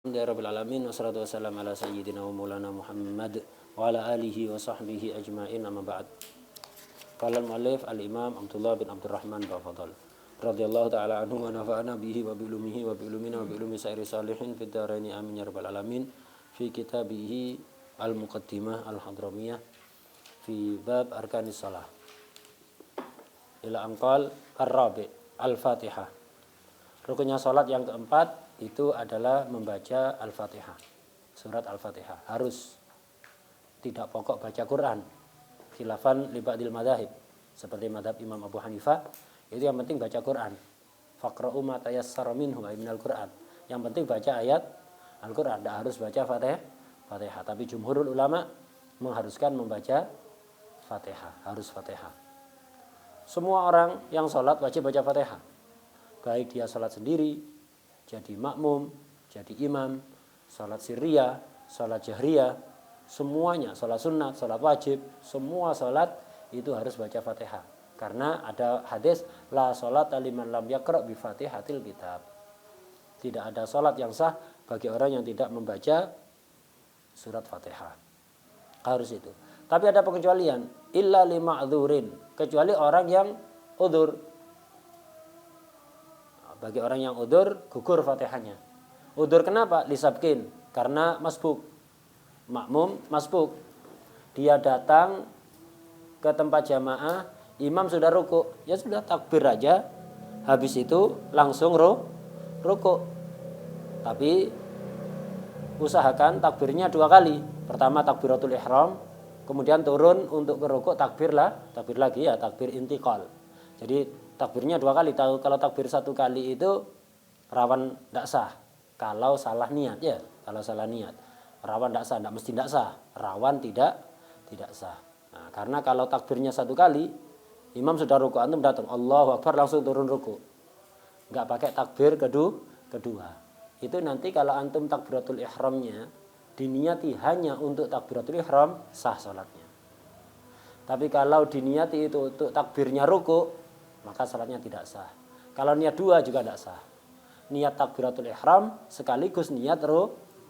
Alhamdulillahirabbil alamin wassalatu wassalamu ala sayyidina wa maulana Muhammad wa ala alihi wa sahbihi ajmain amma ba'd. Qala al-muallif al-Imam Abdullah bin Abdurrahman Bafadal radhiyallahu ta'ala anhu wa nafa'ana bihi wa bi ulumihi wa bi ulumina wa bi ulumi sairi salihin fid dharain amin ya rabbal alamin fi kitabihi al-muqaddimah al-hadramiyah fi bab arkanis shalah ila anqal ar-rabi' al-Fatihah. Rukunnya salat yang keempat itu adalah membaca Al-Fatihah. Surat Al-Fatihah harus, tidak pokok baca Quran. Khilafan li ba'dil madzahib, seperti mazhab Imam Abu Hanifah, itu yang penting baca Quran. Faqra'u ma tayassara minhu minal Quran. Yang penting baca ayat Al-Quran, tidak harus baca Fatihah. Tapi jumhurul ulama mengharuskan membaca Fatihah, harus Fatihah. Semua orang yang sholat wajib baca Fatihah. Baik dia sholat sendiri, jadi makmum, jadi imam, sholat sirriyah, sholat jahriyah, semuanya, sholat sunat, sholat wajib, semua sholat itu harus baca Fatihah. Karena ada hadis, la sholat liman lam yaqra' bi fatihatil kitab. Tidak ada sholat yang sah bagi orang yang tidak membaca surat Fatihah. Harus itu. Tapi ada pengecualian, illa lima'dzurin, kecuali orang yang udzur. Bagi orang yang udzur, gugur Fatihahnya. Udzur kenapa? Lisabkin, karena masbuk. Makmum masbuk. Dia datang ke tempat jamaah, imam sudah ruku, ya sudah takbir aja. Habis itu langsung ruku. Tapi usahakan takbirnya 2 kali. Pertama takbiratul ihram, kemudian turun untuk ke ruku, takbir lagi ya, takbir intiqal. Jadi takbirnya 2 kali. Kalau takbir 1 kali itu rawan tidak sah. Kalau salah niat ya, kalau salah niat rawan tidak sah, tidak mesti tidak sah. Rawan tidak sah. Nah, karena kalau takbirnya 1 kali, imam sudah ruku, antum datang Allahu Akbar langsung turun ruku. Enggak pakai takbir kedua. Itu nanti kalau antum takbiratul ihramnya diniati hanya untuk takbiratul ihram, sah salatnya. Tapi kalau diniati itu untuk takbirnya ruku, maka salatnya tidak sah. Kalau niat 2 juga tidak sah. Niat takbiratul ihram sekaligus niat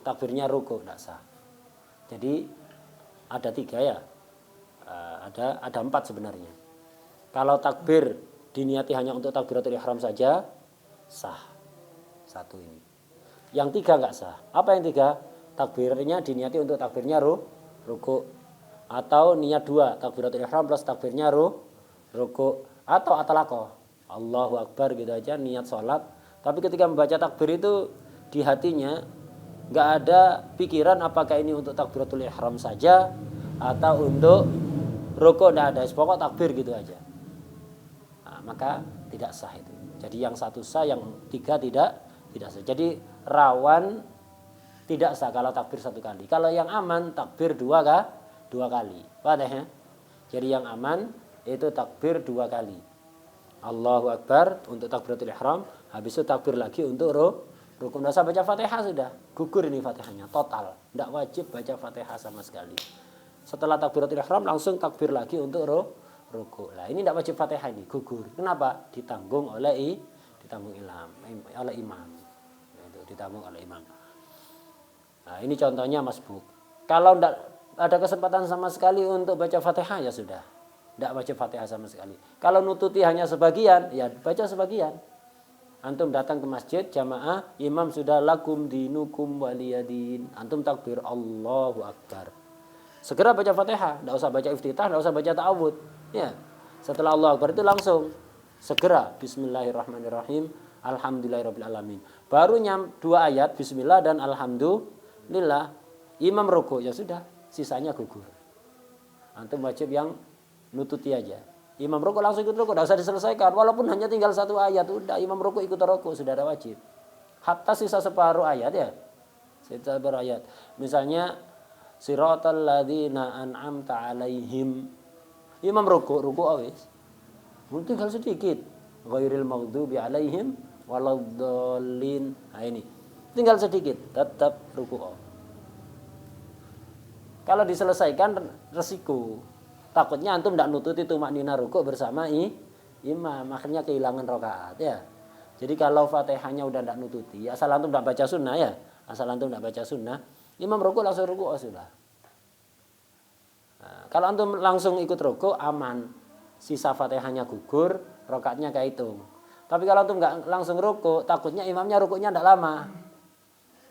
takbirnya ruku tidak sah. Jadi ada 3 ya. Ada 4 sebenarnya. Kalau takbir diniati hanya untuk takbiratul ihram saja, sah. 1 ini. Yang 3 enggak sah. Apa yang 3? Takbirnya diniati untuk takbirnya ruku. Atau niat 2, takbiratul ihram plus takbirnya ruku. Atau atalaqah, Allahu Akbar gitu aja niat sholat. Tapi ketika membaca takbir itu di hatinya nggak ada pikiran apakah ini untuk takbiratul ihram saja atau untuk rukuk, nggak ada, pokok takbir gitu aja. Nah, maka tidak sah itu. Jadi yang 1 sah, yang 3 tidak sah. Jadi rawan tidak sah kalau takbir 1 kali. Kalau yang aman takbir 2 kali. Paham ya? Jadi yang aman itu takbir 2 kali. Allahu Akbar untuk takbiratul ihram, habis itu takbir lagi untuk rukun. Tidak usah baca Fatihah, sudah gugur ini Fatihahnya total. Tidak wajib baca Fatihah sama sekali. Setelah takbiratul ihram langsung takbir lagi untuk ruku. Nah, ini tidak wajib Fatihah, ini gugur. Kenapa? Ditanggung oleh imam. Itu ditanggung oleh imam. Nah, ini contohnya masbuk. Kalau tidak ada kesempatan sama sekali untuk baca Fatihah, ya sudah, tidak wajib Fatihah sama sekali. Kalau nututi hanya sebagian, ya baca sebagian. Antum datang ke masjid, jamaah, imam sudah lakum dinukum waliyadin. Antum takbir Allahu Akbar. Segera baca Fatihah, tidak usah baca iftitah, tidak usah baca ta'awud. Ya. Setelah Allahu Akbar itu langsung segera bismillahirrahmanirrahim, alhamdulillahirabbil alamin. Baru 2 ayat bismillah dan alhamdulillah, imam ruku, ya sudah, sisanya gugur. Antum wajib yang nututi aja. Imam ruku langsung ikut ruku, tidak usah diselesaikan. Walaupun hanya tinggal 1 ayat, udah imam ruku ikut ruku, sudah ada wajib. Hatta sisa separuh ayat ya. Sisa separuh ayat. Misalnya siratal ladzina an'amta 'alaihim. Imam ruku awis. Mungkin tinggal sedikit. Ghairil maghdubi 'alaihim waladdallin. Nah ini. Tinggal sedikit, tetap ruku. Kalau diselesaikan resiko. Takutnya antum tidak nututi tumaknina ruku bersama imam, akhirnya kehilangan rakaat ya. Jadi kalau Fatihahnya udah tidak nututi, asal antum tidak baca sunnah ya, asal antum tidak baca sunnah, imam rukuk langsung rukuk, oh sudah. Nah, kalau antum langsung ikut rukuk aman, sisa fatihahnya gugur, rakaatnya kehitung. Tapi kalau antum nggak langsung rukuk, takutnya imamnya rukuknya tidak lama,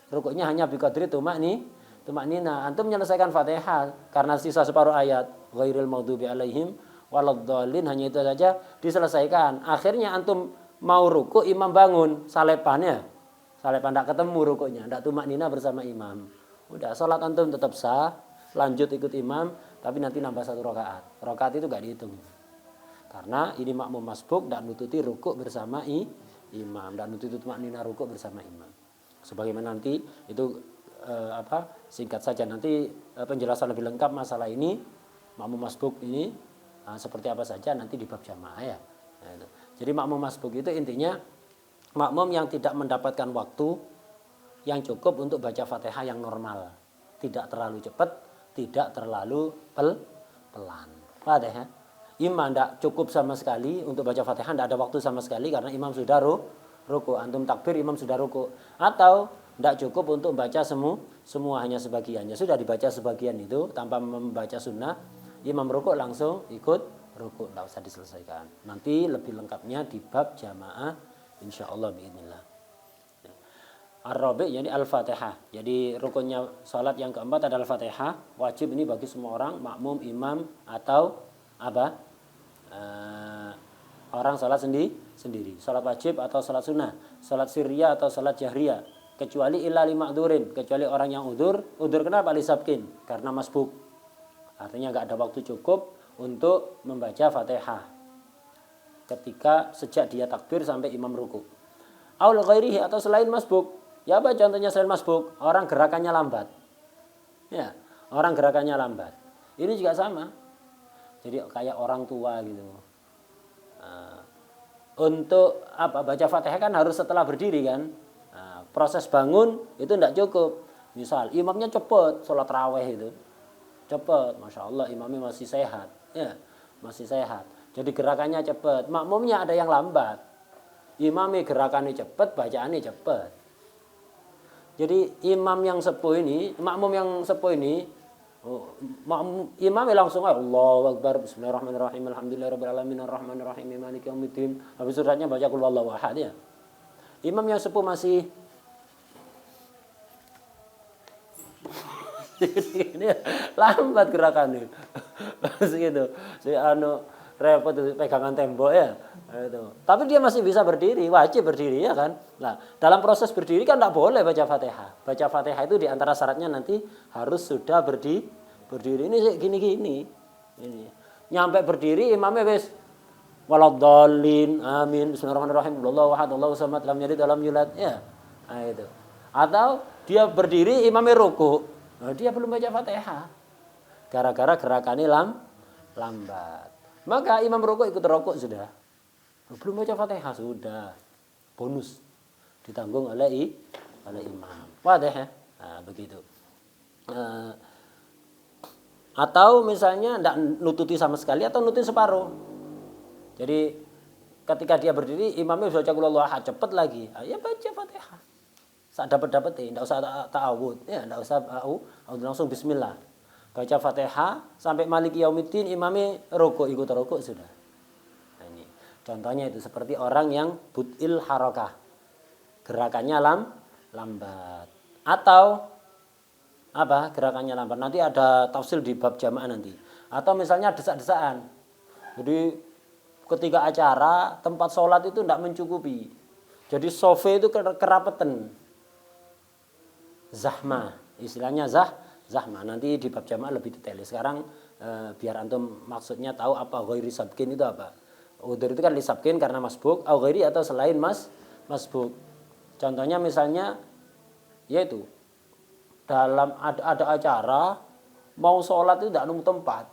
rukuknya hanya biqadri tumaknina. Antum menyelesaikan fatihah karena sisa separuh ayat, ghairil maghdubi alaihim waladdallin, hanya itu saja diselesaikan. Akhirnya antum mau rukuk, imam bangun, salepan tidak ketemu rukuknya, tidak tumaknina bersama imam. Udah, sholat antum tetap sah, lanjut ikut imam, tapi nanti nambah 1 rakaat. Rakaat itu gak dihitung. Karena ini makmum masbuk, tidak nututi rukuk bersama imam, tidak nututi tumaknina rukuk bersama imam. Sebagaimana nanti itu singkat saja nanti penjelasan lebih lengkap masalah ini, makmum masbuk ini seperti apa saja nanti di bab jamaah ya. Nah, itu. Jadi makmum masbuk itu intinya makmum yang tidak mendapatkan waktu yang cukup untuk baca Fatihah yang normal. Tidak terlalu cepat, tidak terlalu pelan. Paham ya? Imam tidak cukup sama sekali untuk baca Fatihah, tidak ada waktu sama sekali karena imam sudah ruku. Antum takbir, imam sudah ruku. Atau tidak cukup untuk baca semua hanya sebagiannya. Sudah dibaca sebagian itu tanpa membaca sunnah, imam ruku langsung ikut ruku, tidak usah diselesaikan. Nanti lebih lengkapnya di bab jamaah insyaallah biidznillah. Ar-rabi' yani al-Fatihah. Jadi rukunnya salat yang keempat adalah Fatihah. Wajib ini bagi semua orang, makmum, imam atau apa? Orang salat sendiri. Salat wajib atau salat sunnah, salat sirriyah atau salat jahriyah. Kecuali illa limakdurin, kecuali orang yang udzur. Udzur kenapa? Lisabkin, karena masbuk. Artinya enggak ada waktu cukup untuk membaca Fatihah ketika sejak dia takbir sampai imam ruku. Aul ghairihi, atau selain masbuk. Ya apa contohnya selain masbuk? Orang gerakannya lambat. Ya, orang gerakannya lambat. Ini juga sama. Jadi kayak orang tua gitu. Untuk apa? Baca Fatihah kan harus setelah berdiri kan. Proses bangun itu tidak cukup. Misal imamnya cepat sholat raweh itu. Cepat, Masya Allah imamnya masih sehat. Ya, masih sehat. Jadi gerakannya cepat. Makmumnya ada yang lambat. Imamnya gerakannya cepat, bacaannya cepat. Jadi imam yang sepuh ini, makmum yang sepuh ini, imamnya langsung Allahu Akbar, bismillahirrahmanirrahim, alhamdulillahirabbil alamin, arrahmanirrahim, maliki yaumiddin. Habis suratnya baca qul huwallahu ahad ya. Imam yang sepuh masih ini lambat gerakannya. Segitu. Si repot itu pegangan tembok ya. Itu. Tapi dia masih bisa berdiri, wajib berdiri ya kan. Nah, dalam proses berdiri kan tidak boleh baca Fatihah. Baca Fatihah itu diantara syaratnya nanti harus sudah berdiri. Ini gini-gini. Ini. Nyampe berdiri imamnya wis waladdallin, amin, bismillahirrahmanirrahim, Allahu ahad, Allahu samad, lam yalid wa lam yulad. Ya. Nah, itu. Atau dia berdiri imamnya ruku. Nah, dia belum baca Fatihah. Gara-gara gerakannya lambat. Maka imam rukuk ikut rukuk sudah. Belum baca Fatihah sudah. Bonus ditanggung oleh imam. Wadah ya? Nah, begitu. Atau misalnya tidak nututi sama sekali atau nututi separuh. Jadi ketika dia berdiri imamnya baca qul huwallahu ahad, cepat lagi. Ya baca Fatihah. Saat dapat-dapat tidak usah ta'awud. Ya, tidak usah langsung bismillah. Baca Fatihah sampai maliki yaumiddin, imamnya rukuk, ikut rukuk sudah. Nah, ini contohnya itu seperti orang yang bud'il harakah. Gerakannya lambat. Atau apa? Gerakannya lambat. Nanti ada tafsir di bab jamaah nanti. Atau misalnya desak-desakan. Jadi ketika acara tempat sholat itu tidak mencukupi. Jadi sofa itu kerapetan. Zahmah. Istilahnya zahmah. Nanti di bab jamaah lebih detail. Sekarang biar antum maksudnya tahu apa ghairi sabkin itu apa. Udzur itu kan lisabkin karena masbuk, au ghairi atau selain masbuk. Contohnya misalnya yaitu dalam ada acara mau sholat itu tidak nemu tempat.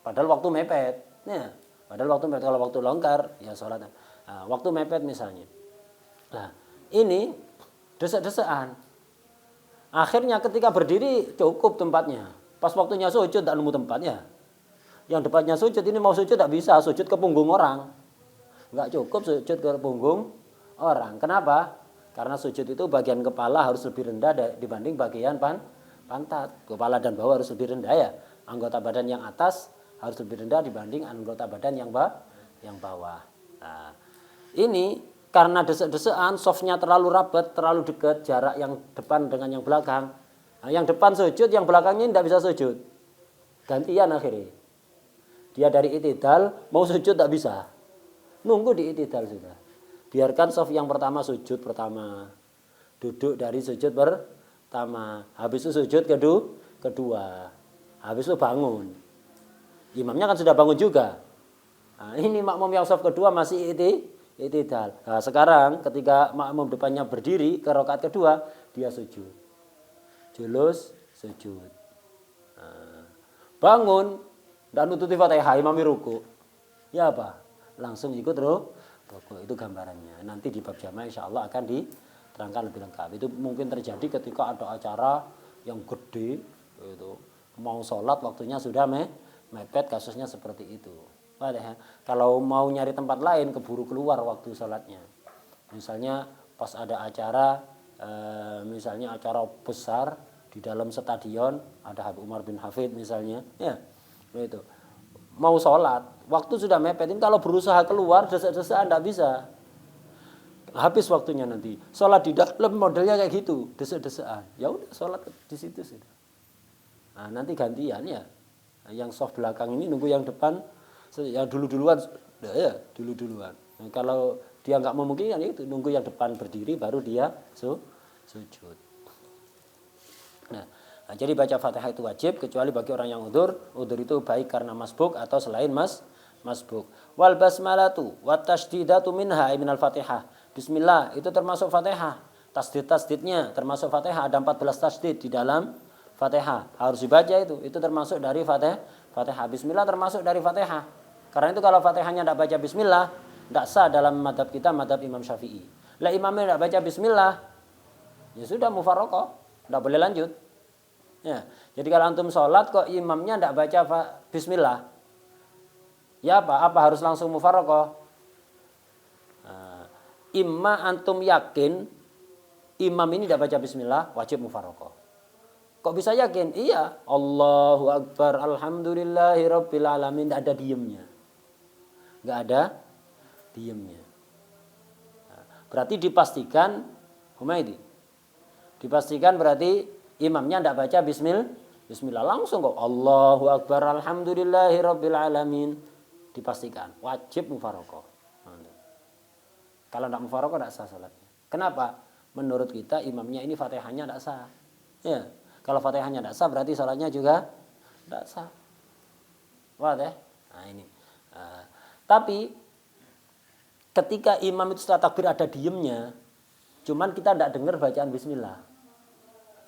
Padahal waktu mepet. Ya, padahal waktu mepet, kalau waktu longgar ya sholat. Nah, waktu mepet misalnya. Nah, ini desak-desakan. Akhirnya ketika berdiri cukup tempatnya. Pas waktunya sujud tak nemu tempatnya. Yang depannya sujud ini mau sujud tak bisa, sujud ke punggung orang. Enggak cukup sujud ke punggung orang. Kenapa? Karena sujud itu bagian kepala harus lebih rendah dibanding bagian pantat. Kepala dan bawah harus lebih rendah ya. Anggota badan yang atas harus lebih rendah dibanding anggota badan yang bawah. Nah, ini karena desek-desekan, softnya terlalu rapat, terlalu dekat jarak yang depan dengan yang belakang. Nah, yang depan sujud, yang belakangnya tidak bisa sujud. Gantian akhirnya. Dia dari i'tidal mau sujud tak bisa. Nunggu di i'tidal sudah. Biarkan soft yang pertama sujud pertama. Duduk dari sujud pertama. Habis itu sujud kedua. Habis itu bangun. Imamnya kan sudah bangun juga. Nah, ini makmum yang soft kedua masih i'tidal. Nah, sekarang ketika makmum depannya berdiri ke rakaat kedua, dia sujud. Julus, sujud. Nah, bangun dan nututi Fatihah, imami ruku. Ya apa? Langsung ikut ruku. Itu gambarannya. Nanti di bab jamaah insya Allah akan diterangkan lebih lengkap. Itu mungkin terjadi ketika ada acara yang gede, itu mau sholat waktunya sudah mepet, kasusnya seperti itu. Kalau mau nyari tempat lain keburu keluar waktu sholatnya. Misalnya pas ada acara, misalnya acara besar di dalam stadion, ada Habib Umar bin Hafid misalnya, ya itu. Mau sholat, waktu sudah mepet. Ini kalau berusaha keluar, desek-desekan tidak bisa. Habis waktunya nanti. Sholat di dalam modelnya kayak gitu, desek-desekan. Ya udah sholat di situ sudah. Nah, nanti gantian ya. Yang soft belakang ini nunggu yang depan, yang dulu-duluan, ya dulu-duluan. Nah, kalau dia nggak memungkinkan itu nunggu yang depan berdiri, baru dia sujud. Nah, jadi baca Fatihah itu wajib kecuali bagi orang yang udzur. Udzur itu baik karena masbuk atau selain masbuk. Wal basmalatu wat tasydidatu minha minal Fatihah. Bismillah itu termasuk Fatihah. Tasdid-tasdidnya termasuk Fatihah, ada 14 tasdid di dalam Fatihah. Harus dibaca itu. Itu termasuk dari Fatihah. Bismillah termasuk dari Fatihah. Karena itu kalau Fatihahnya tidak baca bismillah, tidak sah dalam madhab kita, madhab Imam Syafi'i. Lah imamnya tidak baca bismillah, ya sudah mufaraqah, tidak boleh lanjut. Ya, jadi kalau antum sholat kok imamnya tidak baca bismillah, ya apa harus langsung mufaraqah? Nah, imma antum yakin imam ini tidak baca bismillah, wajib mufaraqah. Kok bisa yakin? Iya, Allahu Akbar, alhamdulillahirabbil alamin, tidak ada diemnya. Enggak ada diemnya. Nah, berarti dipastikan Humaydi. Dipastikan berarti imamnya tidak baca bismillah, langsung kok Allahu Akbar alhamdulillahirabbil alamin, dipastikan wajib mufaraqah. Kalau tidak mufaraqah tidak sah salatnya. Kenapa? Menurut kita imamnya ini Fatihahnya tidak sah. Ya, kalau Fatihahnya tidak sah berarti salatnya juga tidak sah. Wadah? Nah ini. Tapi ketika imam itu setelah takbir ada diemnya, cuman kita tidak dengar bacaan bismillah.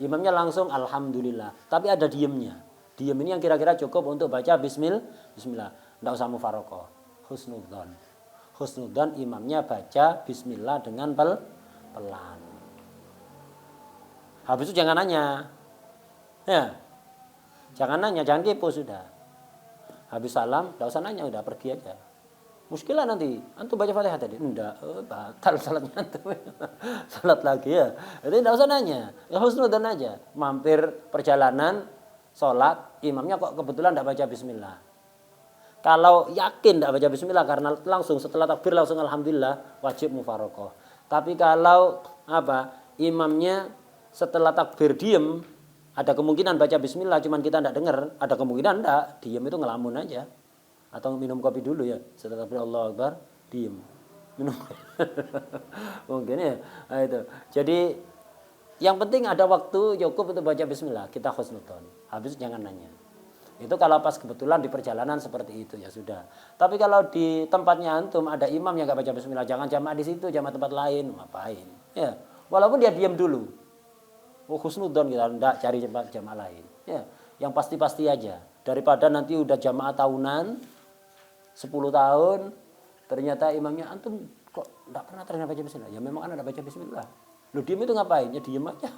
Imamnya langsung alhamdulillah, tapi ada diemnya. Diem ini yang kira-kira cukup untuk baca bismillah. Tidak usah mufaraqah. Husnudzan. Husnudzan imamnya baca bismillah dengan pelan. Habis itu jangan nanya. Ya. Jangan nanya, jangan kepo sudah. Habis salam, tidak usah nanya, udah pergi aja. Muskilah nanti, antum baca Fatihah tadi? Enggak, batal salatnya antum. Salat lagi ya. Jadi enggak usah nanya. Ya husnudzan aja. Mampir perjalanan salat, imamnya kok kebetulan enggak baca bismillah. Kalau yakin enggak baca bismillah karena langsung setelah takbir langsung alhamdulillah, wajib mufaraqah. Tapi kalau imamnya setelah takbir diem, ada kemungkinan baca bismillah cuman kita enggak dengar, ada kemungkinan enggak, diem itu ngelamun aja. Atau minum kopi dulu ya, setelah takbir Allahu Akbar, diem. Minum. Mungkin ya. Nah, itu. Jadi yang penting ada waktu cukup untuk baca bismillah, kita husnudzon. Habis jangan nanya. Itu kalau pas kebetulan di perjalanan seperti itu ya sudah. Tapi kalau di tempatnya antum ada imam yang enggak baca bismillah, jangan jamaah di situ, jamaah tempat lain, ngapain? Ya, walaupun dia diam dulu. Oh, husnudzon kita enggak cari jamaah lain. Ya, yang pasti-pasti aja. Daripada nanti udah jamaah tahunan 10 tahun, ternyata imamnya antum kok enggak pernah ternyata baca bismillah. Ya memang anak enggak baca bismillah. Lu diem itu ngapain? Ya diem aja.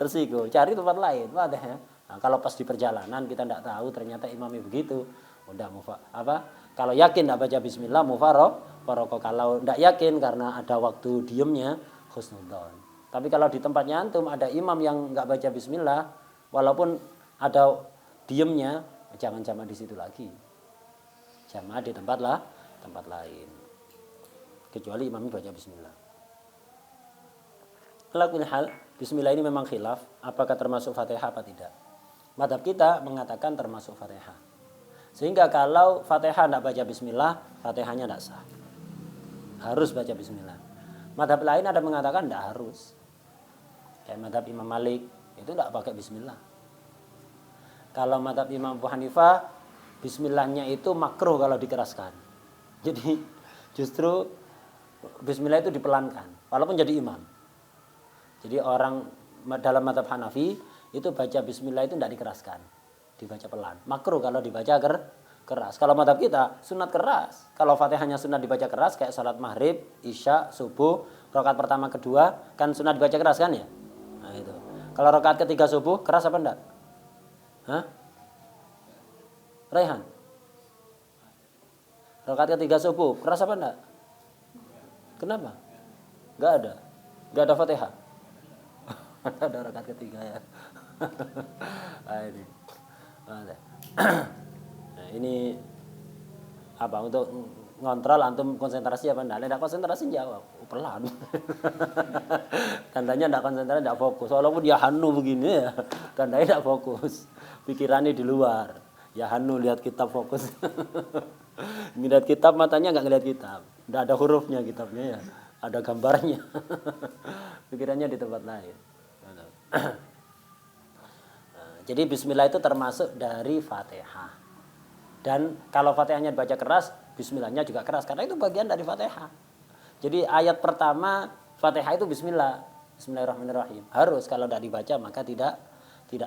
Resiko, cari tempat lain. Nah, kalau pas di perjalanan kita enggak tahu ternyata imamnya begitu, udah Kalau yakin tidak baca bismillah mufaraqah. Kalau tidak yakin karena ada waktu diamnya husnudzon. Tapi kalau di tempatnya antum ada imam yang nggak baca bismillah, walaupun ada diamnya, jangan jamaah di situ lagi. Jamaah di tempat lain. Kecuali imamnya baca bismillah. Ala kulli hal, bismillah ini memang khilaf apakah termasuk Fatihah apa tidak. Mazhab kita mengatakan termasuk Fatihah. Sehingga kalau Fatihah tidak baca bismillah, Fatihahnya tidak sah. Harus baca bismillah. Mazhab lain ada mengatakan tidak harus. Kayak mazhab Imam Malik, itu tidak pakai bismillah. Kalau mazhab Imam Abu Hanifah, bismillahnya itu makruh kalau dikeraskan. Jadi justru bismillah itu dipelankan, walaupun jadi imam. Jadi orang dalam mazhab Hanafi, itu baca bismillah itu tidak dikeraskan. Dibaca pelan. Makruh kalau dibaca keras. Kalau mazhab kita sunat keras. Kalau Fatihahnya sunat dibaca keras kayak salat maghrib, isya, subuh, rakaat pertama kedua kan sunat dibaca keras kan ya? Nah itu. Kalau rakaat ketiga subuh keras apa enggak? Hah? Raihan. Rakaat ketiga subuh keras apa enggak? Kenapa? Enggak ada. Enggak ada Fatihah. Ada rakaat ketiga ya. Nah, ini. Nah, ini apa untuk ngontrol antum konsentrasi apa enggak? Enggak konsentrasi jawab pelan. Tandanya enggak konsentrasi, enggak fokus. Walaupun dia hanu begini ya, tandanya enggak fokus. Pikirannya di luar. Ya hanu lihat kitab fokus. Ngeliat kitab matanya enggak ngeliat kitab. Enggak ada hurufnya kitabnya ya. Ada gambarnya. Pikirannya di tempat lain. Jadi bismillah itu termasuk dari Fatihah. Dan kalau Fatihahnya dibaca keras, bismillahnya juga keras karena itu bagian dari Fatihah. Jadi ayat pertama Fatihah itu bismillah, bismillahirrahmanirrahim. Harus kalau tidak dibaca maka tidak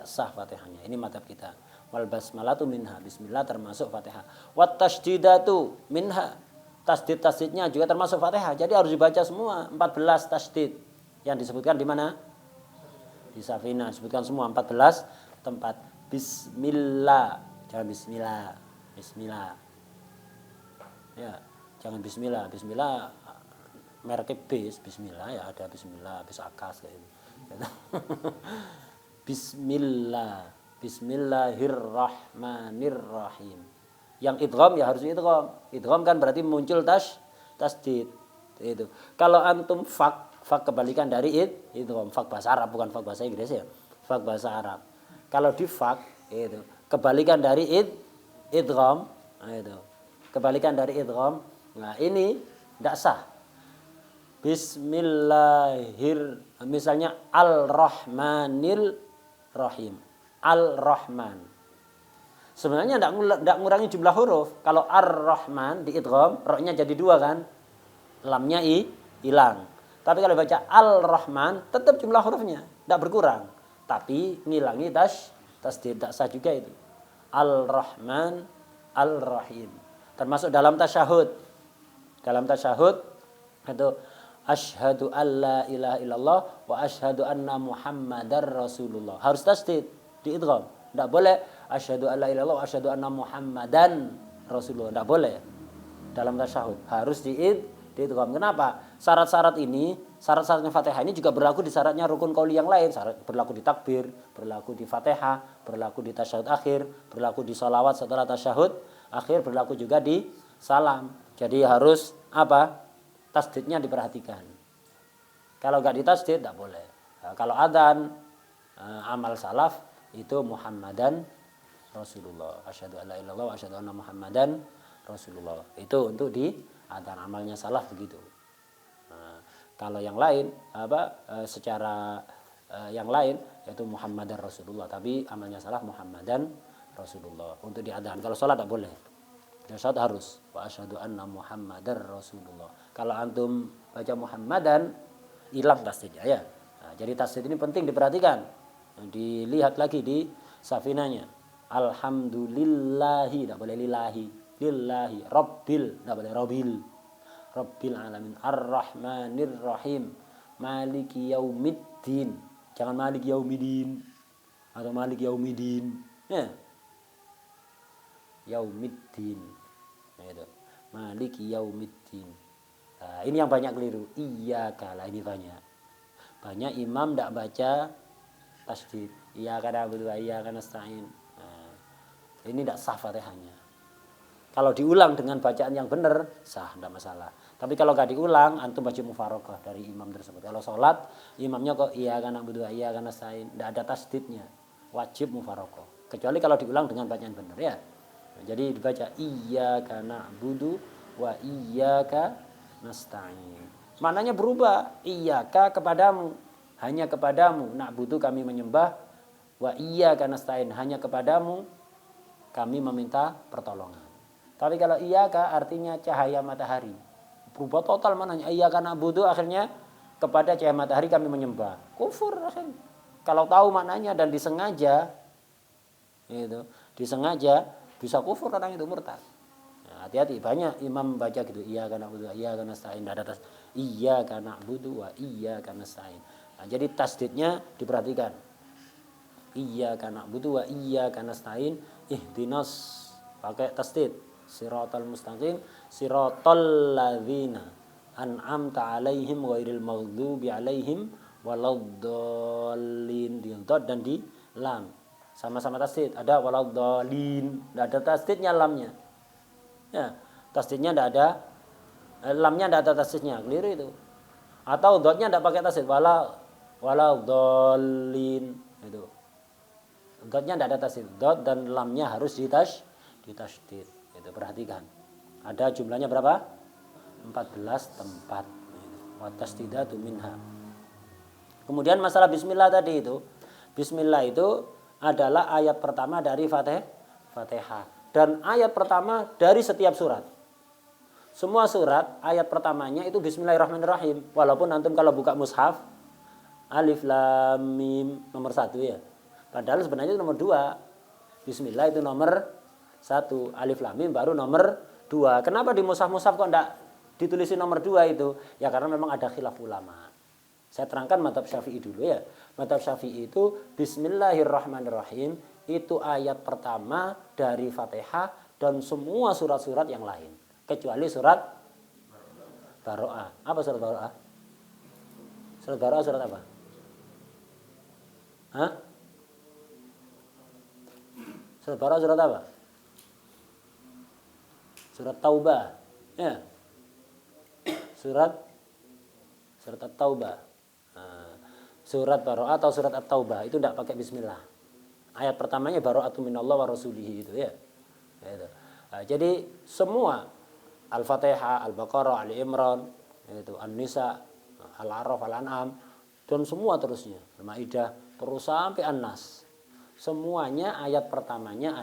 sah Fatihahnya. Ini mazhab kita. Wal basmalatu minha, bismillah termasuk Fatihah. Wat tasydidatu minha. Tasdid-tasdidnya juga termasuk Fatihah. Jadi harus dibaca semua 14 tasdid yang disebutkan di mana? Di Safinah disebutkan semua 14 tempat. Bismillah, jangan bismillah, bismillah. Ya, jangan bismillah, bismillah merek bis, bismillah ya ada bismillah, bis akas kayak gitu. Bismillah, bismillahirrahmanirrahim. Yang idgham ya harus idgham. Idgham kan berarti muncul tasdid. Itu. Kalau antum fak kebalikan dari idgham. Fak bahasa Arab bukan fak bahasa Inggris ya. Fak bahasa Arab. Kalau di fak itu kebalikan dari idgham, nah itu. Kebalikan dari idgham. Nah, ini tidak sah. Misalnya Al-Rahmanir Rahim. Al-Rahman. Sebenarnya tidak ngurangi jumlah huruf. Kalau Ar-Rahman di idgham, ra-nya jadi 2 kan? Lamnya hilang. Tapi kalau baca Al-Rahman, tetap jumlah hurufnya, tidak berkurang. Tapi ngilangi tasdid, tidak sah juga itu. Al-Rahman, Al-Rahim. Termasuk dalam tasyahud. Dalam tasyahud itu asyhadu alla ilaha illallah wa asyhadu anna muhammadar rasulullah. Harus tasdid di idgham. Tidak boleh asyhadu alla ilaha illallah wa asyhadu anna muhammadan rasulullah. Tidak boleh. Dalam tasyahud harus di idgham. Kenapa? Syarat-syarat ini, syarat-syaratnya Fatihah ini juga berlaku di syaratnya rukun qauli yang lain. Berlaku di takbir, berlaku di Fatihah, berlaku di tasyahud akhir, berlaku di sholawat setelah tasyahud akhir, berlaku juga di salam. Jadi harus apa? Tasdidnya diperhatikan. Kalau enggak ditasdid tidak boleh. Nah, kalau adzan amal salaf itu Muhammadan Rasulullah. Asyhadu alla ilaha illallah wa asyhadu anna Muhammadan Rasulullah. Itu untuk di adzan, amalnya salaf begitu. Nah, kalau yang lain secara yang lain yaitu Muhammadan Rasulullah, tapi amalnya salaf Muhammadan Rasulullah. Untuk di adzan. Kalau salat tidak boleh. Salat harus wa asyhadu anna Muhammadar Rasulullah. Kalau antum baca Muhammadan hilang tasdidnya ya. Nah, jadi tasdid ini penting diperhatikan. Dilihat lagi di safinanya. Alhamdulillahi, tidak boleh lillahi. Lillahi, Rabbil, tidak boleh Rabbil. Rabbil alamin, Ar-Rahmanir Rahim, Maliki Yaumiddin. Jangan Maliki Yaumiddin atau Maliki Yaumiddin. Ya. Yaumiddin. Nah, itu. Maliki yaumiddin. Nah, ini yang banyak keliru. Iyyaka lah, ini banyak. Banyak imam tidak baca tasdid. Iyyaka na'budu wa iyyaka nasta'in. Nah, ini tidak sah Fatihahnya. Kalau diulang dengan bacaan yang benar, sah, tidak masalah. Tapi kalau nggak diulang, antum baca mufaraqah dari imam tersebut. Kalau sholat, imamnya kok iyyaka na'budu wa iyyaka nasta'in, tidak ada tasdidnya, wajib mufaraqah. Kecuali kalau diulang dengan bacaan benar ya. Nah, jadi dibaca iyyaka na'budu wa iyyaka nasta'in. Maknanya berubah, iyyaka kepadamu, hanya kepadamu, na'budu kami menyembah, wa iyyaka nasta'in, hanya kepadamu kami meminta pertolongan. Tapi kalau iyyaka artinya cahaya matahari. Berubah total mananya. Iyyaka na'budu akhirnya kepada cahaya matahari kami menyembah. Kufur akhirnya. Kalau tahu maknanya dan disengaja, itu disengaja bisa kufur orang itu murtad. Nah, hati-hati, banyak imam baca gitu. Iyyaka na'budu wa iyyaka nasta'in. Ada atas iyyaka na'budu wa iyyaka nasta'in. Nah, jadi tasdidnya diperhatikan. Iyyaka na'budu wa iyyaka nasta'in. Ihdinas, pakai tasdid. Siratal mustaqim, siratal ladzina an'amta 'alaihim ghairil maghdubi 'alaihim waladdallin. Di dot dan di lam. Sama-sama tasdid. Ada waladdallin, enggak ada tasdidnya lamnya. Ya, tasdidnya enggak ada, lamnya enggak ada tasdidnya. Keliru itu. Atau dotnya enggak pakai tasdid, waladdallin itu. Dotnya enggak ada tasdid. Dot dan lamnya harus ditasdid. Itu perhatikan. Ada jumlahnya berapa? 14 tempat. Wa tasdidatu minha. Kemudian masalah bismillah tadi itu. Bismillah itu adalah ayat pertama dari Fatihah dan ayat pertama dari setiap surat. Semua surat ayat pertamanya itu bismillahirrahmanirrahim. Walaupun antum kalau buka mushaf alif lam mim nomor 1 ya. Padahal sebenarnya itu nomor 2. Bismillah itu nomor 1, alif lam mim baru nomor 2. Kenapa di mushaf-mushaf kok enggak ditulisin nomor 2 itu? Ya karena memang ada khilaf ulama. Saya terangkan mazhab Syafi'i dulu ya. Mazhab Syafi'i itu bismillahirrahmanirrahim itu ayat pertama dari Fatihah dan semua surat-surat yang lain. Kecuali surat Baro'ah. Apa surat Baro'ah? Surat Baro'ah surat apa? Hah? Surat Baro'ah surat apa? Surat Taubah, ya. Surat At-Taubah. Nah, surat Baro'ah atau surat At-Taubah itu tidak pakai bismillah. Ayat pertamanya Baro'atu minallah wa rasulihi itu ya. Itu. Nah, jadi semua Al-Fatihah, Al-Baqarah, Ali Imran, itu An-Nisa, Al-A'raf, Al-An'am dan semua terusnya. Al-Maidah terus sampai An-Nas. Semuanya ayat pertamanya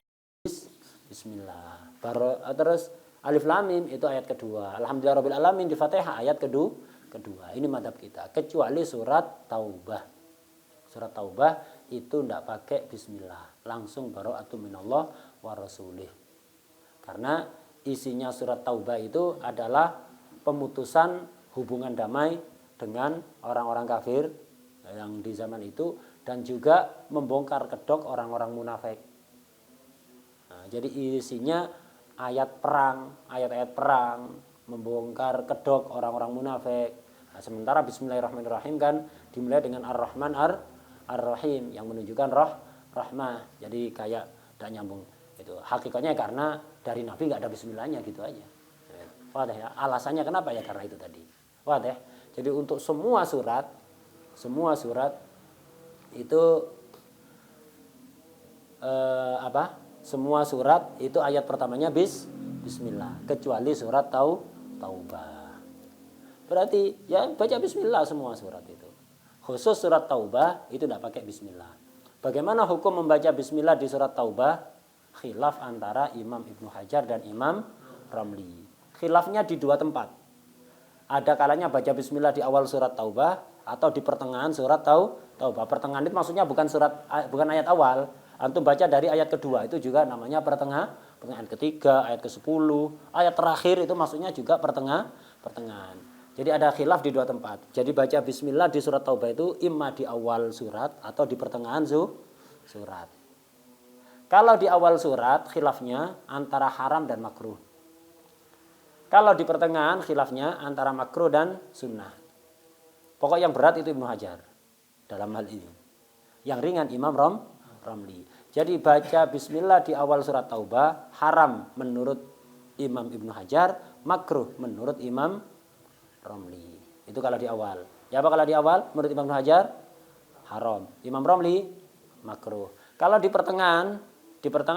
bismillah. Terus alif lam mim itu ayat kedua. Alhamdulillahirabbil alamin di Fatihah ayat kedua. Ini madhab kita. Kecuali surat Taubah. Surat Taubah itu tidak pakai bismillah. Langsung baro'atu minallah wa rasulih. Karena isinya surat Taubah itu adalah pemutusan hubungan damai dengan orang-orang kafir yang di zaman itu dan juga membongkar kedok orang-orang munafik. Nah, jadi isinya ayat-ayat perang, membongkar kedok orang-orang munafik. Nah, sementara bismillahirrahmanirrahim kan dimulai dengan ar-Rahman ar-Rahim yang menunjukkan rahmah. Jadi kayak tidak nyambung. Itu hakikatnya karena dari Nabi nggak ada bismillahnya gitu aja. Wadah ya. Alasannya kenapa ya karena itu tadi. Wadah. Jadi untuk semua surat itu semua surat itu ayat pertamanya bismillah kecuali surat Taubah. Berarti ya baca bismillah semua surat itu. Khusus surat Taubah itu tidak pakai bismillah. Bagaimana hukum membaca bismillah di surat Taubah? Khilaf antara Imam Ibnu Hajar dan Imam Ramli. Khilafnya di 2 tempat. Ada kalanya baca bismillah di awal surat Taubah atau di pertengahan surat Taubah. Pertengahan itu maksudnya bukan ayat awal. Antum baca dari ayat kedua itu juga namanya pertengahan ketiga, ayat ke-10, ayat terakhir itu maksudnya juga pertengahan. Jadi ada khilaf di 2 tempat. Jadi baca bismillah di surat Taubah itu imma di awal surat atau di pertengahan surat. Kalau di awal surat khilafnya antara haram dan makruh. Kalau di pertengahan khilafnya antara makruh dan sunnah. Pokok yang berat itu Ibnu Hajar dalam hal ini. Yang ringan Imam Romli. Jadi baca bismillah di awal surat Taubah haram menurut Imam Ibnu Hajar, makruh menurut Imam Romli. Itu kalau di awal. Ya apa kalau di awal menurut Imam Ibnu Hajar haram. Imam Romli makruh. Kalau di pertengahan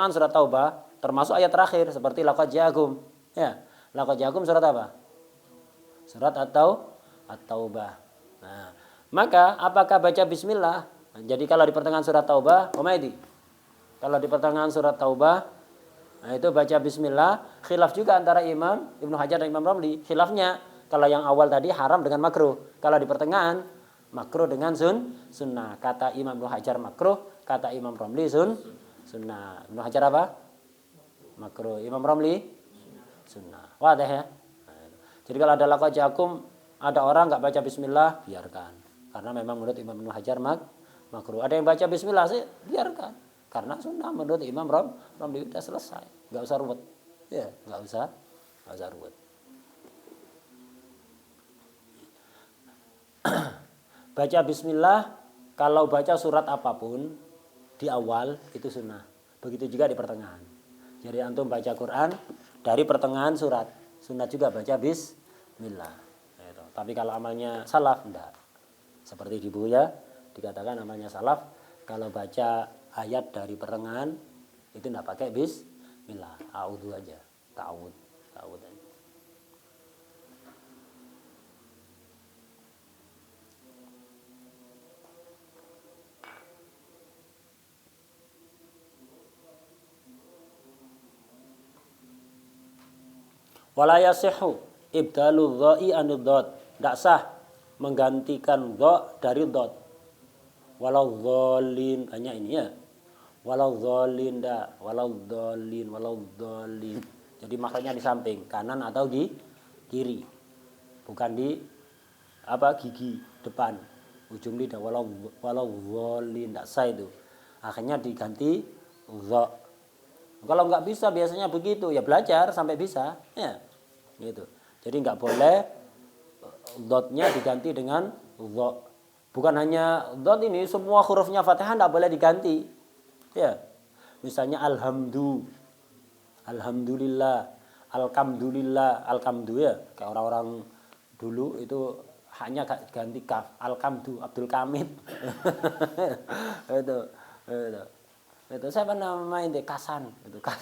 surat Taubah termasuk ayat terakhir seperti laqad ja'akum. Ya. Laqad ja'akum surat apa? Surat At-Taubah. Nah, maka apakah baca bismillah? Nah, jadi kalau di pertengahan surat Taubah, Umaydi. Kalau di pertengahan surat Taubah, nah itu baca bismillah, khilaf juga antara Imam Ibnu Hajar dan Imam Romli. Khilafnya kalau yang awal tadi haram dengan makruh. Kalau di pertengahan makruh dengan sunnah. Kata Imam Ibnu Hajar makruh, kata Imam Romli sunnah. Ibnu Hajar apa? Makruh. Imam Romli sunnah. Wadah ya. Jadi kalau ada laqad ja'akum, ada orang nggak baca bismillah, biarkan. Karena memang menurut Imam Ibnu Hajar makruh. Ada yang baca bismillah sih, biarkan. Karena sunnah menurut Imam Romli sudah selesai. Nggak usah ruwet. Ya, nggak usah ruwet. Baca bismillah kalau baca surat apapun di awal itu sunnah. Begitu juga di pertengahan. Jadi antum baca Quran dari pertengahan surat, sunnah juga baca bismillah. Gitu. Tapi kalau amalnya salaf enggak. Seperti di Buya dikatakan amalnya salaf kalau baca ayat dari pertengahan itu enggak pakai bismillah, a'udzu aja, ta'awud aja. Wala yasihu ibdalu dha'i anid dhad. Tidak sah menggantikan dha dari dhad. Walau dhalin, banyak ini ya. Walau dhalin dah, walau dhalin. Jadi maknanya di samping, kanan atau di kiri. Bukan di gigi depan. Ujung lidah walau dhalin, tidak sah itu. Akhirnya diganti dha. Kalau nggak bisa biasanya begitu ya belajar sampai bisa ya gitu. Jadi nggak boleh dotnya diganti dengan dha. Bukan hanya dot ini semua hurufnya Fatihah nggak boleh diganti ya. Misalnya alhamdulillah, alhamdu ya kayak orang-orang dulu itu hanya ganti kaf, alhamdu Abdul Kamid. itu siapa nama ini Kasan itu kan.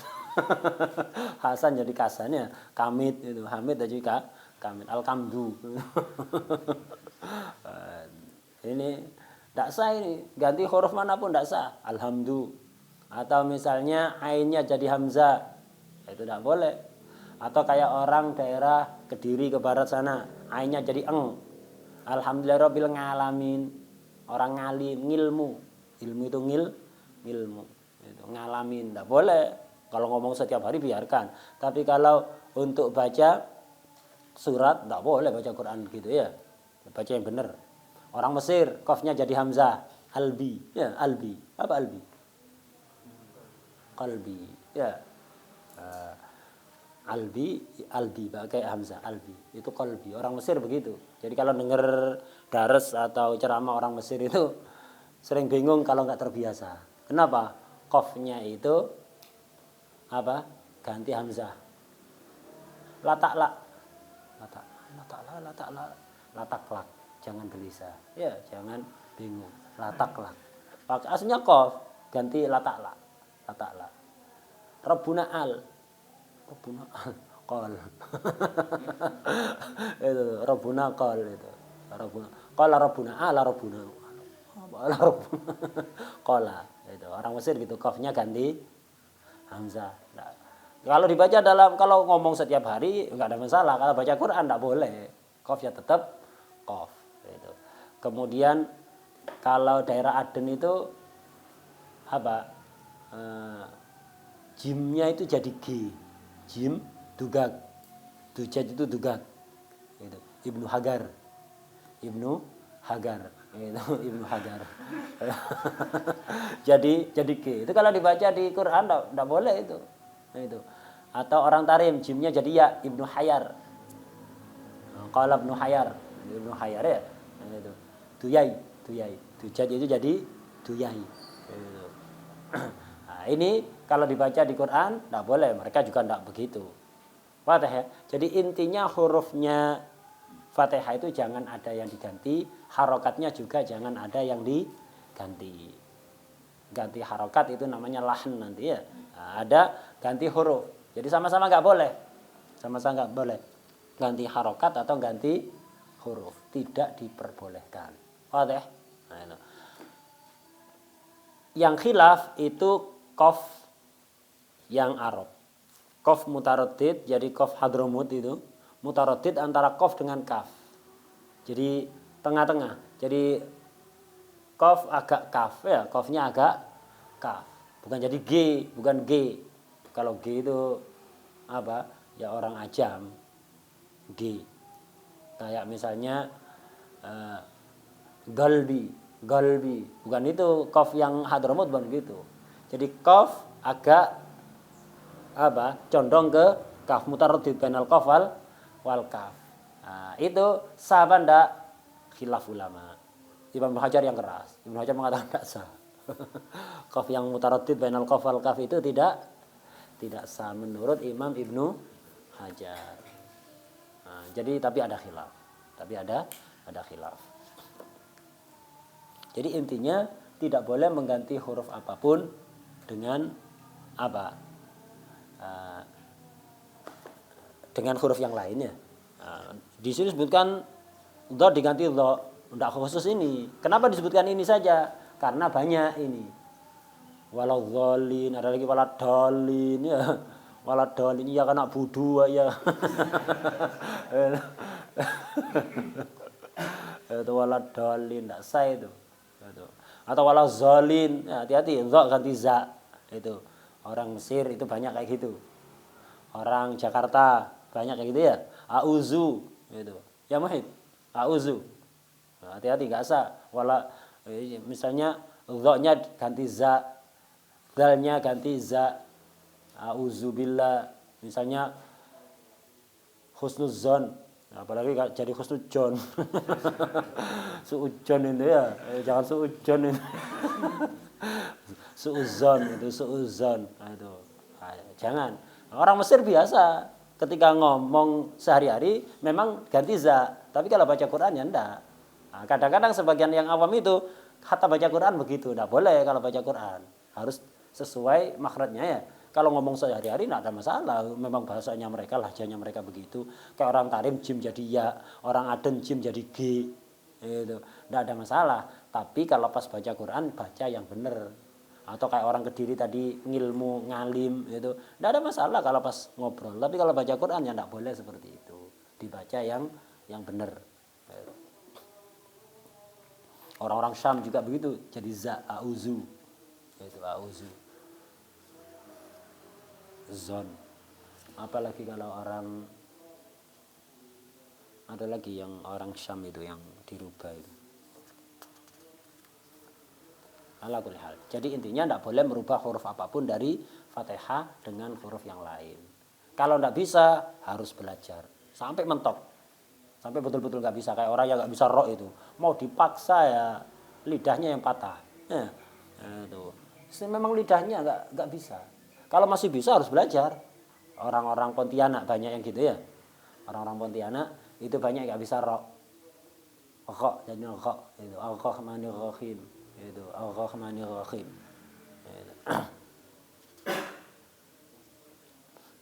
Hasan jadi Kasan ya, Kamid itu Hamid juga Kamid, alhamdu. Ini tidak sah, ini ganti huruf manapun tidak sah, alhamdu. Atau misalnya ainnya jadi hamzah, itu tidak boleh. Atau kayak orang daerah Kediri ke barat sana, ainnya jadi eng, alhamdulillahirabbil ngalamin. Orang ngalim, ilmu itu ilmu itu ngalamin, tidak boleh. Kalau ngomong setiap hari biarkan, tapi kalau untuk baca surat tidak boleh baca Quran gitu ya, baca yang benar. Orang Mesir qafnya jadi hamzah, albi ya, albi apa albi, qalbi ya, albi pakai hamzah, albi itu qalbi. Orang Mesir begitu. Jadi kalau dengar dares atau ceramah orang Mesir itu sering bingung kalau nggak terbiasa. Kenapa? Qafnya itu ganti hamzah. Latak lak. Jangan gelisah. Ya, jangan bingung. Latak lak. Aslinya qaf ganti latak lak. Rabbuna al. Qal. Itu Rabbuna qal itu. Qala Rabbuna ala Rabbuna. Qala itu orang Mesir gitu, qafnya ganti hamzah. Nah, kalau dibaca kalau ngomong setiap hari enggak ada masalah. Kalau baca Quran enggak boleh, qafnya tetap qaf gitu. Kemudian kalau daerah Aden itu jimnya itu jadi G, jim dugag, dujaj itu dugag gitu. Ibnu Hagar gitu, Ibnu Hajar. jadi G itu kalau dibaca di Quran enggak boleh itu. Nah, itu Atau orang tarim jimnya jadi ya, Ibnu Hayar. Qala Ibnu Hayar. Ibnu Hayar ya. Nah, itu. Duyai. Dujat itu jadi duyai. Gitu. Nah, ini kalau dibaca di Quran tidak boleh, mereka juga tidak begitu. Fatihah. Jadi intinya hurufnya Fatihah itu jangan ada yang diganti, harokatnya juga jangan ada yang diganti. Ganti harokat itu namanya lahn nanti ya. Nah, ada ganti huruf. Jadi sama-sama nggak boleh. Sama-sama nggak boleh. Ganti harokat atau ganti huruf. Tidak diperbolehkan. Fatihah. Nah, itu. Yang khilaf itu qaf yang Arab. Qaf mutaraddid, jadi qaf Hadramut itu mutaraddid antara qaf dengan kaf. Jadi tengah-tengah. Jadi qaf agak kaf ya, qafnya agak kaf. Bukan jadi G, bukan G. Kalau G itu apa? Ya orang ajam. G. Kayak misalnya galbi, bukan itu qaf yang Hadramut, bukan gitu. Jadi qaf agak apa? Condong ke kaf, mutaraddid bainal qaf wal kaf. Nah, itu sah apa enggak? Khilaf ulama. Imam Hajar yang keras. Ibnu Hajar mengatakan tidak sah. Qaf yang mutaraddid bainal qaf wal kaf itu tidak sah menurut Imam Ibnu Hajar. Nah, jadi tapi ada khilaf. Ada khilaf. Jadi intinya tidak boleh mengganti huruf apapun dengan apa? Dengan huruf yang lainnya. Di sini disebutkan dha diganti dha, tidak khusus ini. Kenapa disebutkan ini saja? Karena banyak ini. Waladhdallin, ada lagi waladhdallin ya. Waladhdallin ya kena budu ya. Itu waladhdallin tidak sah itu. Atau waladzalin, hati-hati dha ganti za. Itu. Orang Mesir itu banyak kayak gitu. Orang Jakarta banyak kayak gitu ya. Auzu gitu. Ya Muhid. Auzu. Nah, hati-hati enggak sah. Misalnya dha-nya ganti za, dal-nya ganti za. Auzubillah. Misalnya husnuzon. Apalagi jadi husnujon. Suujon itu ya. Jangan suujon itu. Suuzon itu suuzon. Nah, itu. Nah, jangan. Orang Mesir biasa ketika ngomong sehari-hari memang ganti za, tapi kalau baca Quran ya enggak. Nah, kadang-kadang sebagian yang awam itu kata baca Quran begitu, enggak boleh kalau baca Quran. Harus sesuai makhrajnya ya. Kalau ngomong sehari-hari enggak ada masalah, memang bahasanya mereka, lahjanya mereka begitu. Kayak orang Tarim jim jadi ya, orang Aden jim jadi G. Itu enggak ada masalah. Tapi kalau pas baca Quran baca yang benar. Atau kayak orang Kediri tadi ngilmu, ngalim itu enggak ada masalah kalau pas ngobrol. Tapi kalau baca Quran ya enggak boleh seperti itu. Dibaca yang benar. Orang-orang Syam juga begitu, jadi za, auzu. Itu auzu. Zon. Apalagi kalau orang ada lagi yang orang Syam itu yang dirubah itu. Ala kulli hal. Jadi intinya tidak boleh merubah huruf apapun dari Fatihah dengan huruf yang lain. Kalau tidak bisa harus belajar sampai mentok, sampai betul-betul nggak bisa. Kayak orang yang nggak bisa ro itu, mau dipaksa ya lidahnya yang patah. Ya, itu. Memang lidahnya nggak bisa. Kalau masih bisa harus belajar. Orang-orang Pontianak banyak yang gitu ya. Orang-orang Pontianak itu banyak nggak bisa ro. Kok jadi kok itu. Ar-Rahmanir-Rahim. Itu Ar-Rahmanir-Rahim.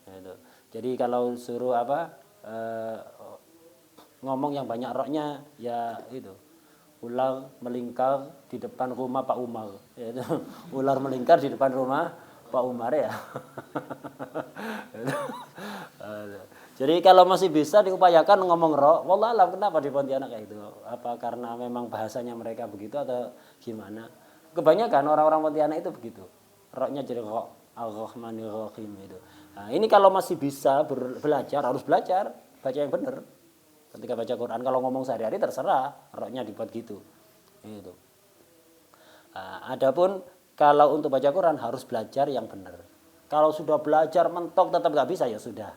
Itu. Jadi kalau suruh ngomong yang banyak roknya ya itu ular melingkar di depan rumah Pak Umar. Itu. Ular melingkar di depan rumah Pak Umar ya. Jadi kalau masih bisa diupayakan ngomong ro, wallah alam kenapa di Pontianak kayak itu? Apa karena memang bahasanya mereka begitu atau gimana? Kebanyakan orang-orang Pontianak itu begitu. Roknya jadi ro, Ar-Rahmanir-Rahim itu. Nah, ini kalau masih bisa belajar harus belajar baca yang benar. Ketika baca Quran kalau ngomong sehari-hari terserah roknya dibuat gitu. Itu. Nah, adapun kalau untuk baca Quran harus belajar yang benar. Kalau sudah belajar mentok tetap nggak bisa, ya sudah.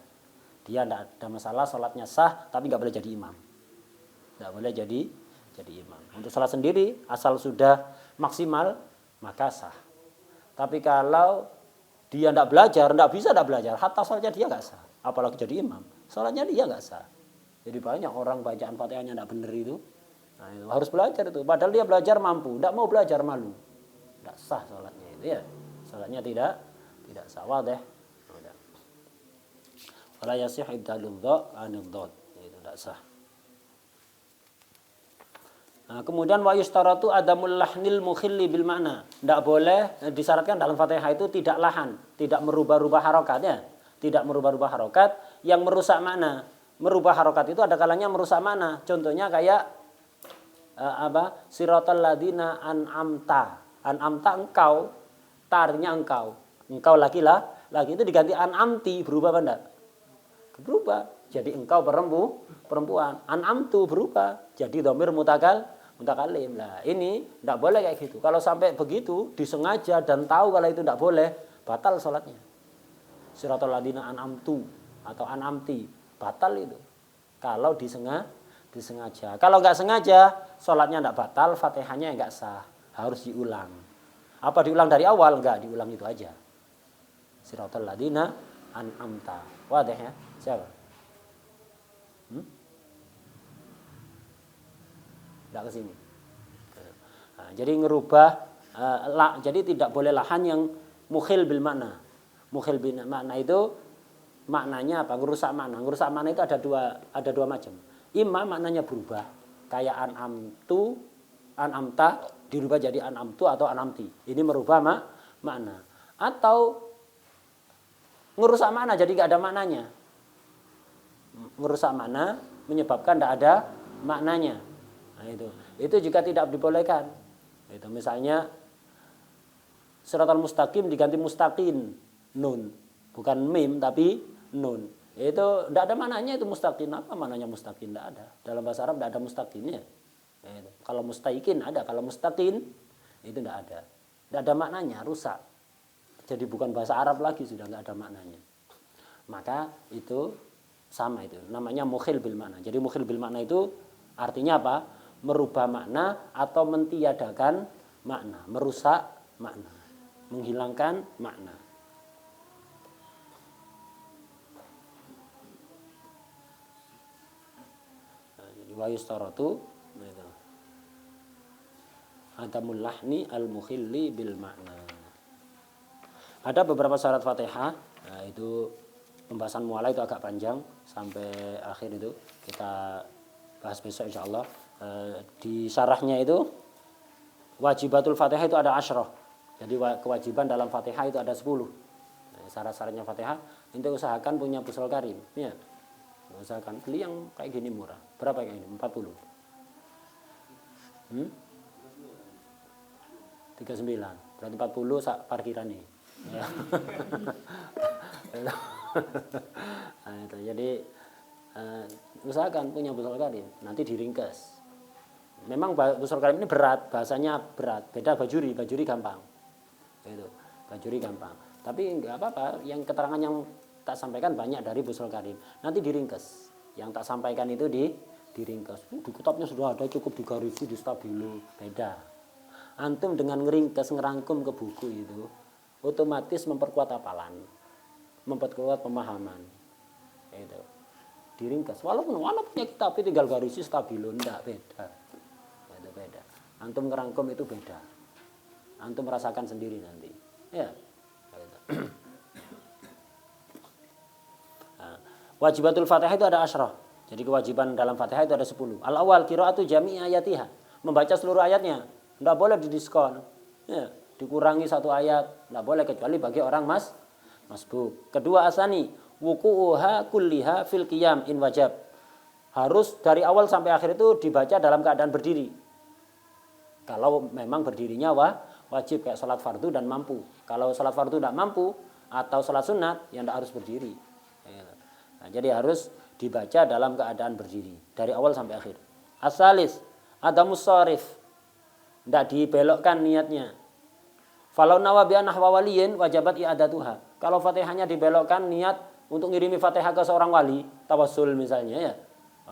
Dia tidak ada masalah, sholatnya sah, tapi nggak boleh jadi imam. Nggak boleh jadi imam. Untuk sholat sendiri, asal sudah maksimal, maka sah. Tapi kalau dia tidak belajar, tidak bisa tidak belajar, hatta sholatnya dia nggak sah. Apalagi jadi imam, sholatnya dia nggak sah. Jadi banyak orang bacaan Fatihahnya tidak benar itu. Nah, itu harus belajar itu. Padahal dia belajar mampu, tidak mau belajar malu. Tidak sah sholatnya itu ya. Sholatnya tidak sah. Wadih. Fala yasih ibdalul dha anil dhad. Itu tidak sah. Nah, kemudian wa yustaratu adamul lahnil mukhilli bil makna. Tidak boleh disyaratkan dalam Fatihah itu tidak lahan, tidak merubah-rubah harokatnya, tidak merubah-rubah harokat yang merusak makna. Merubah harokat itu ada kalanya merusak makna. Contohnya kayak Siratal ladina an'amta. An'amta engkau, tarnya engkau. Engkau laki itu diganti an'amti, berubah apa enggak? Berubah. Jadi engkau perempuan. An'amtu berubah. Jadi dhamir mutakalim. Nah, ini enggak boleh kayak gitu. Kalau sampai begitu disengaja dan tahu kalau itu enggak boleh, batal salatnya. Siratal ladina an'amtu atau an'amti, batal itu. Kalau disengaja. Kalau enggak sengaja, salatnya enggak batal, Fatihahnya enggak sah. Harus diulang. Apa diulang dari awal? Enggak, diulang itu aja. Siratal ladina an'amta. Wadah ya? Siapa? Enggak ke sini. Nah, jadi ngerubah jadi tidak boleh lahan yang mukhil bil makna. Mukhil bil makna itu maknanya apa? Ngerusak makna. Ngerusak makna itu ada dua macam. Imma maknanya berubah, kayak an'amta dirubah jadi an'amtu atau an'amti. Ini merubah makna. Atau ngerusak makna jadi enggak ada maknanya. Merusak makna menyebabkan tidak ada maknanya. Nah, itu juga tidak dibolehkan. Itu misalnya siratal mustaqim diganti mustaqin, nun, bukan mim tapi nun. Itu tidak ada maknanya itu mustaqim. Apa maknanya mustaqim? Tidak ada. Dalam bahasa Arab tidak ada mustaqimnya. Kalau mustaikin ada, kalau mustaqin itu tidak ada. Tidak ada maknanya, rusak. Jadi bukan bahasa Arab lagi, sudah tidak ada maknanya. Maka itu sama itu, namanya mukhil bil makna. Jadi mukhil bil makna itu artinya apa? Merubah makna atau mentiadakan makna, merusak makna, menghilangkan makna. Jadi wa yustaratu itu. Adamul lahni al mukhilli bil makna. Ada beberapa syarat Fatihah, nah itu pembahasan mualah itu agak panjang sampai akhir itu kita bahas besok insyaallah. Di syarahnya itu wajibatul Fatihah itu ada 10. Jadi kewajiban dalam Fatihah itu ada 10. Syarat-syaratnya Fatihah itu usahakan punya Busrul Karim ya. Usahakan beli yang kayak gini murah. Berapa kayak ini? 40. 39. Berarti 40 sak parkiran nih. Ya. Nah, itu. Jadi usahakan punya Busrul Karim, nanti diringkes. Memang Busrul Karim ini berat, bahasanya berat. Beda bajuri gampang. Itu, bajuri gampang. Tapi enggak apa-apa, yang keterangan yang tak sampaikan banyak dari Busrul Karim. Nanti diringkes. Yang tak sampaikan itu diringkes. Di kitabnya sudah ada, cukup digarisi, di stabilo. Beda. Antum dengan ngeringkes, ngerangkum ke buku itu, otomatis memperkuat hafalan, memperkuat pemahaman. Itu diringkas. Walaupun punya kitab tinggal garisi stabilo, enggak beda. Itu beda. Antum ngerangkum itu beda. Antum merasakan sendiri nanti. Ya. Nah, wajibatul Fatihah itu ada 10. Jadi kewajiban dalam Fatihah itu ada 10. Al-awwal qiraatu jami' ayatiha. Membaca seluruh ayatnya. Enggak boleh didiskon. Ya, dikurangi satu ayat, enggak boleh kecuali bagi orang masbuk. Kedua asani, wuku'uha kulliha fil qiyam in wajab. Harus dari awal sampai akhir itu dibaca dalam keadaan berdiri. Kalau memang berdirinya wajib kayak sholat fardu dan mampu. Kalau sholat fardu tidak mampu atau sholat sunat, ya tidak harus berdiri. Nah, jadi harus dibaca dalam keadaan berdiri dari awal sampai akhir. Asalis, adamus sharif. Tidak dibelokkan niatnya. Falau nawa bi nahwa waliyin wajabat i'adatuha. Kalau Fatihahnya dibelokkan niat untuk ngirimi Fatihah ke seorang wali, tawassul misalnya ya,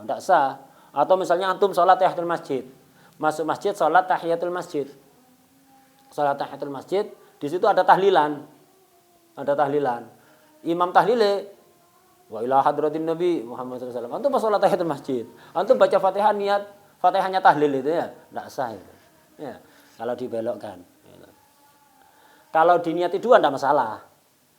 tidak sah. Atau misalnya antum sholat tahiyatul masjid, masuk masjid sholat tahiyatul masjid, sholat tahiyatul masjid, di situ ada tahlilan, imam tahlile, wa ila hadratin Nabi Muhammad SAW. Antum pas sholat tahiyatul masjid, antum baca Fatihah niat Fatihahnya tahlil itu ya, tidak sah itu. Ya, kalau dibelokkan. Kalau diniati dua tidak masalah.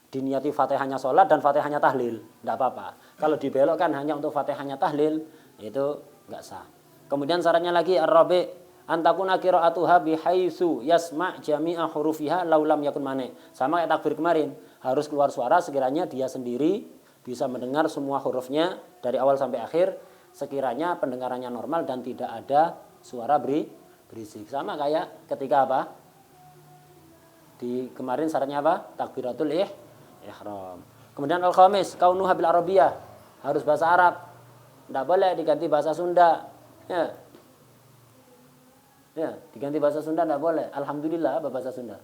Diniati Fatihahnya sholat dan Fatihahnya tahlil, tidak apa-apa. Kalau dibelokkan hanya untuk Fatihahnya tahlil, itu nggak sah. Kemudian syaratnya lagi ar-rabi' antakuna qira'atuha bihaitsu yasma' jami'a hurufiha law lam yakun mane. Sama kayak takbir kemarin, harus keluar suara sekiranya dia sendiri bisa mendengar semua hurufnya dari awal sampai akhir, sekiranya pendengarannya normal dan tidak ada suara berisik. Sama kayak ketika apa? Di kemarin syaratnya apa? Takbiratul ihram. Kemudian al-khamis, kaunuha bil arabiyah, harus bahasa Arab. Tidak boleh diganti bahasa Sunda. Ya. Ya, diganti bahasa Sunda tidak boleh. Alhamdulillah apa bahasa Sunda?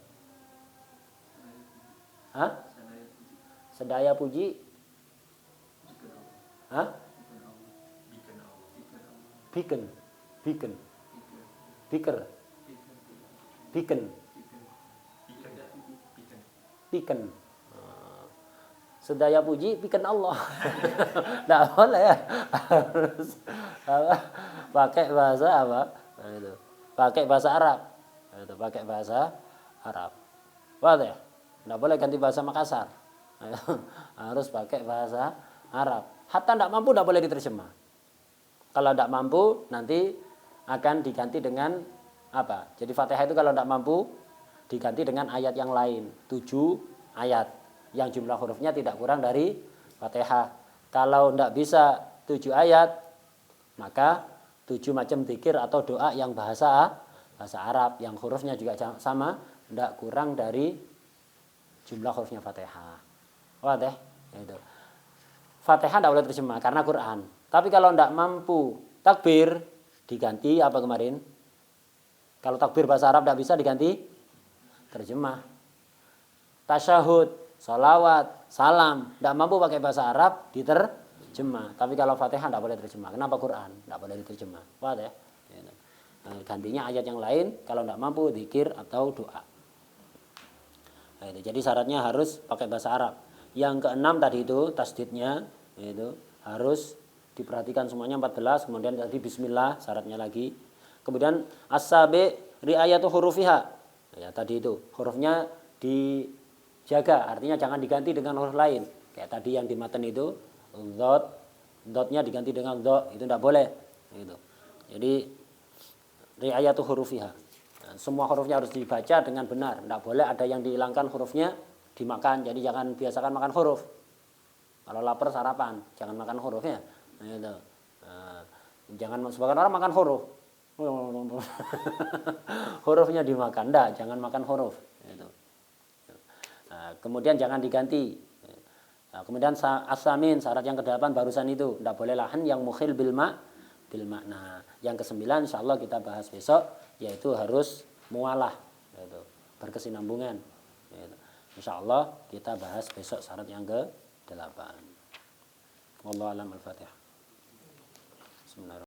Hah? Sedaya puji. Hah? Biken. Sedaya puji bikin Allah. Tidak boleh ya. Harus pakai bahasa apa? Itu. Pakai bahasa Arab. Itu pakai bahasa Arab. Wadah. Tidak boleh ganti bahasa Makassar. Harus pakai bahasa Arab. Hatta tidak mampu tidak boleh diterjemah. Kalau tidak mampu nanti akan diganti dengan apa? Jadi Fatihah itu kalau tidak mampu diganti dengan ayat yang lain. 7 ayat yang jumlah hurufnya tidak kurang dari Fatihah. Kalau tidak bisa 7 ayat, maka 7 macam zikir atau doa yang bahasa Arab yang hurufnya juga sama, tidak kurang dari jumlah hurufnya Fatihah. Wadah, itu. Fatihah tidak boleh terjemah karena Quran. Tapi kalau tidak mampu takbir, diganti apa kemarin? Kalau takbir bahasa Arab tidak bisa diganti terjemah. Tasyahud, salawat, salam, tidak mampu pakai bahasa Arab, diterjemah. Tapi kalau Fatihah tidak boleh terjemah. Kenapa Quran? Tidak boleh diterjemah. Wadah. Gantinya ayat yang lain kalau tidak mampu zikir atau doa. Nah, itu. Jadi syaratnya harus pakai bahasa Arab. Yang keenam tadi itu tasdidnya itu harus diperhatikan semuanya 14. Kemudian tadi bismillah syaratnya lagi. Kemudian as-sabi riayatu hurufiha. Ya tadi itu hurufnya dijaga, artinya jangan diganti dengan huruf lain. Kayak tadi yang di matan itu dotnya diganti dengan do, itu tidak boleh. Gitu. Jadi riayatu hurufiha. Nah, semua hurufnya harus dibaca dengan benar. Tidak boleh ada yang dihilangkan hurufnya dimakan. Jadi jangan biasakan makan huruf. Kalau lapar sarapan, jangan makan hurufnya. Nah, itu. Nah, jangan sebagian orang makan huruf. Hurufnya dimakan, enggak, jangan makan huruf. Itu. Nah, kemudian jangan diganti. Nah, kemudian as-samin syarat yang ke-8 barusan itu, tidak boleh lahan yang mukhil bil makna. Yang ke-9 insyaallah kita bahas besok, yaitu harus mualah, yaitu berkesinambungan. Yaitu. Insyaallah kita bahas besok syarat yang ke-8. Wallahu a'lam al-Fatihah. Bismillahirrahmanirrahim.